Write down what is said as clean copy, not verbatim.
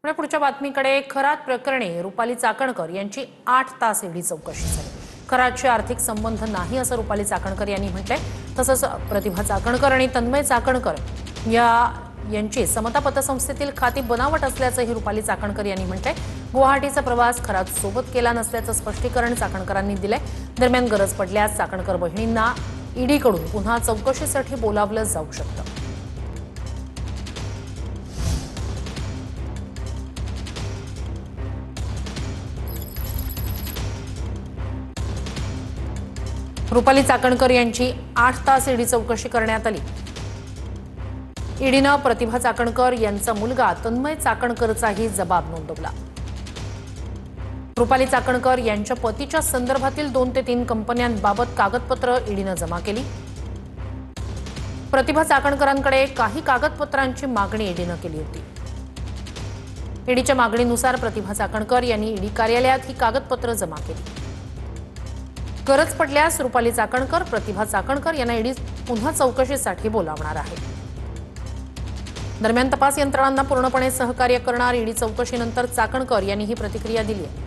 पुढच्या बातमीकडे खरात प्रकरणी रुपाली चाकणकर यांची 8 तास ईडी चौकशी झाली। खरातचे आर्थिक संबंध नाही असं रुपाली चाकणकर यांनी म्हटलंय। तसंच प्रतिभा चाकणकर आणि तन्मय चाकणकर यांची समता पतसंस्थेतील खाती बनावट असल्याचंही रुपाली चाकणकर यांनी म्हटलंय। गुवाहाटीचा प्रवास खरात सोबत केला नसल्याचं स्पष्टीकरण चाकणकरांनी दिलंय। दरम्यान गरज पडल्यास चाकणकर बहिणींना ईडीकडून पुन्हा चौकशीसाठी बोलावलं जाऊ शकतं। रुपाली चाकणकर यांची 8 तास ईडी चौकशी करण्यात आली। ईडीनं प्रतिभा चाकणकर यांचा मुलगा तन्मय चाकणकरचाही जबाब नोंदवला। रुपाली चाकणकर यांच्या पतीच्या संदर्भातील 2 ते 3 कंपन्यांबाबत कागदपत्र ईडीनं जमा केली। प्रतिभा चाकणकरांकडे काही कागदपत्रांची मागणी ईडीनं केली होती। ईडीच्या मागणीनुसार प्रतिभा चाकणकर यांनी ईडी कार्यालयात ही कागदपत्र जमा केली। गरज पडल्यास रुपाली चाकणकर, प्रतिभा चाकणकर यांना ईडी पुन्हा चौकशीसाठी बोलावणार आहे। दरम्यान तपास यंत्रणांना पूर्णपणे सहकार्य करणार ईडी चौकशीनंतर चाकणकर यांनी ही प्रतिक्रिया दिली आहे।